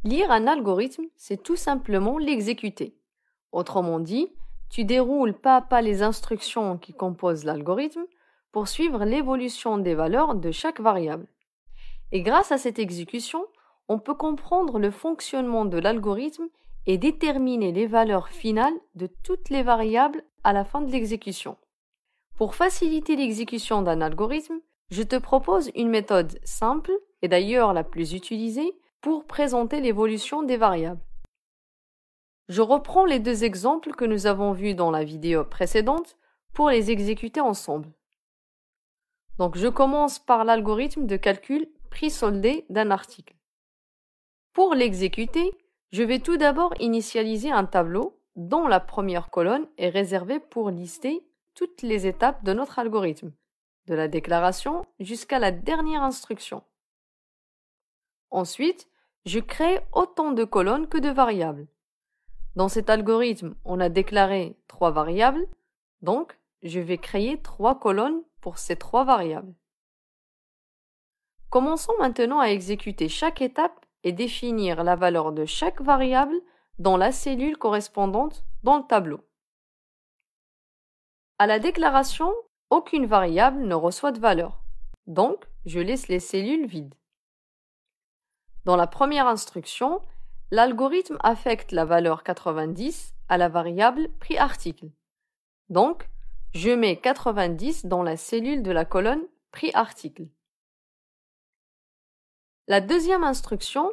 Lire un algorithme, c'est tout simplement l'exécuter. Autrement dit, tu déroules pas à pas les instructions qui composent l'algorithme pour suivre l'évolution des valeurs de chaque variable. Et grâce à cette exécution, on peut comprendre le fonctionnement de l'algorithme et déterminer les valeurs finales de toutes les variables à la fin de l'exécution. Pour faciliter l'exécution d'un algorithme, je te propose une méthode simple, et d'ailleurs la plus utilisée, pour présenter l'évolution des variables. Je reprends les deux exemples que nous avons vus dans la vidéo précédente pour les exécuter ensemble. Donc je commence par l'algorithme de calcul prix soldé d'un article. Pour l'exécuter, je vais tout d'abord initialiser un tableau dont la première colonne est réservée pour lister toutes les étapes de notre algorithme, de la déclaration jusqu'à la dernière instruction. Ensuite, je crée autant de colonnes que de variables. Dans cet algorithme, on a déclaré 3 variables, donc je vais créer 3 colonnes pour ces 3 variables. Commençons maintenant à exécuter chaque étape et définir la valeur de chaque variable dans la cellule correspondante dans le tableau. À la déclaration, aucune variable ne reçoit de valeur, donc je laisse les cellules vides. Dans la première instruction, l'algorithme affecte la valeur 90 à la variable prix article. Donc, je mets 90 dans la cellule de la colonne prix article. La deuxième instruction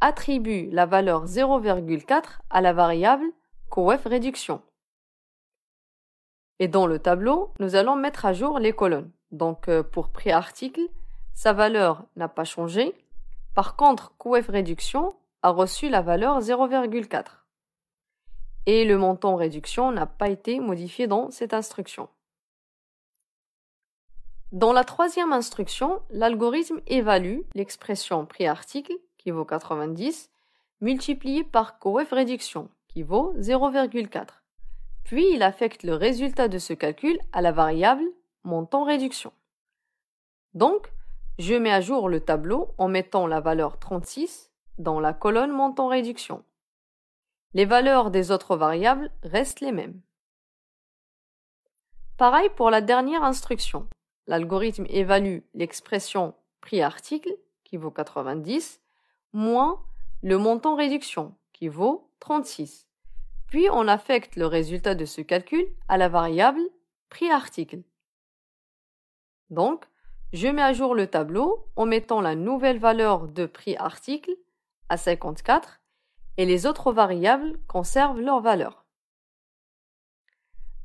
attribue la valeur 0,4 à la variable coef réduction. Et dans le tableau, nous allons mettre à jour les colonnes. Donc, pour prix article, sa valeur n'a pas changé. Par contre, coef réduction a reçu la valeur 0,4. Et le montant réduction n'a pas été modifié dans cette instruction. Dans la troisième instruction, l'algorithme évalue l'expression prix article, qui vaut 90, multiplié par coef réduction, qui vaut 0,4. Puis il affecte le résultat de ce calcul à la variable montant réduction. Donc, je mets à jour le tableau en mettant la valeur 36 dans la colonne montant réduction. Les valeurs des autres variables restent les mêmes. Pareil pour la dernière instruction. L'algorithme évalue l'expression prix article, qui vaut 90, moins le montant réduction, qui vaut 36. Puis on affecte le résultat de ce calcul à la variable prix article. Donc, je mets à jour le tableau en mettant la nouvelle valeur de prix article à 54 et les autres variables conservent leur valeur.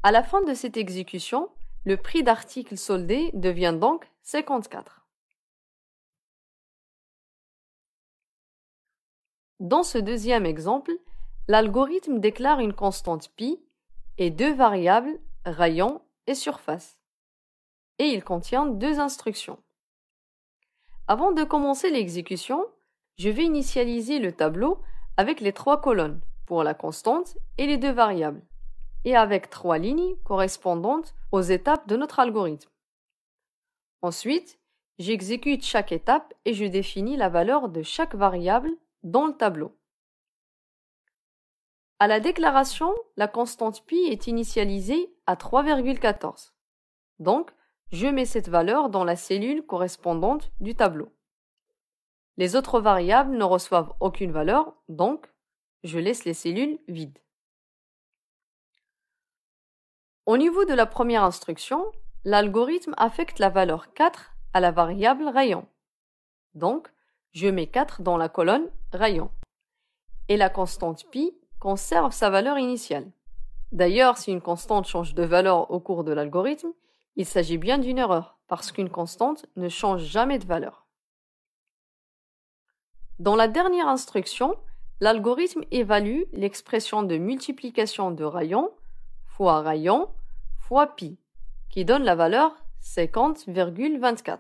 À la fin de cette exécution, le prix d'article soldé devient donc 54. Dans ce deuxième exemple, l'algorithme déclare une constante pi et 2 variables, rayon et surface. Et il contient 2 instructions. Avant de commencer l'exécution, je vais initialiser le tableau avec les 3 colonnes pour la constante et les 2 variables, et avec 3 lignes correspondantes aux étapes de notre algorithme. Ensuite, j'exécute chaque étape et je définis la valeur de chaque variable dans le tableau. À la déclaration, la constante pi est initialisée à 3,14. Donc, je mets cette valeur dans la cellule correspondante du tableau. Les autres variables ne reçoivent aucune valeur, donc je laisse les cellules vides. Au niveau de la première instruction, l'algorithme affecte la valeur 4 à la variable rayon. Donc, je mets 4 dans la colonne rayon. Et la constante pi conserve sa valeur initiale. D'ailleurs, si une constante change de valeur au cours de l'algorithme, il s'agit bien d'une erreur, parce qu'une constante ne change jamais de valeur. Dans la dernière instruction, l'algorithme évalue l'expression de multiplication de rayon fois pi, qui donne la valeur 50,24.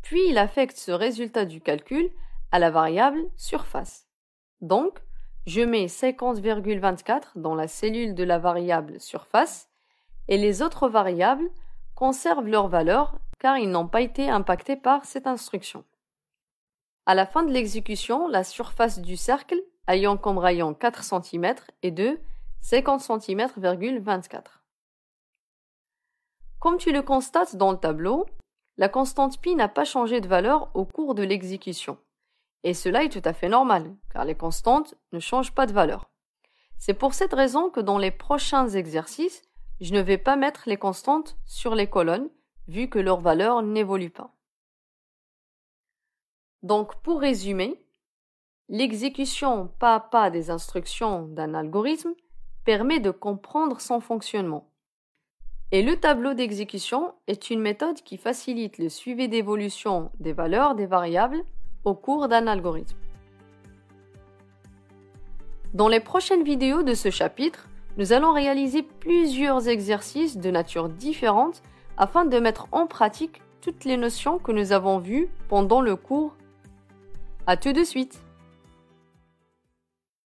Puis il affecte ce résultat du calcul à la variable surface. Donc, je mets 50,24 dans la cellule de la variable surface et les autres variables conservent leur valeur car ils n'ont pas été impactés par cette instruction. À la fin de l'exécution, la surface du cercle ayant comme rayon 4 cm est de 50 cm,24. Comme tu le constates dans le tableau, la constante pi n'a pas changé de valeur au cours de l'exécution. Et cela est tout à fait normal, car les constantes ne changent pas de valeur. C'est pour cette raison que dans les prochains exercices, je ne vais pas mettre les constantes sur les colonnes, vu que leur valeur n'évolue pas. Donc, pour résumer, l'exécution pas à pas des instructions d'un algorithme permet de comprendre son fonctionnement. Et le tableau d'exécution est une méthode qui facilite le suivi d'évolution des valeurs des variables au cours d'un algorithme. Dans les prochaines vidéos de ce chapitre, nous allons réaliser plusieurs exercices de nature différente afin de mettre en pratique toutes les notions que nous avons vues pendant le cours. À tout de suite!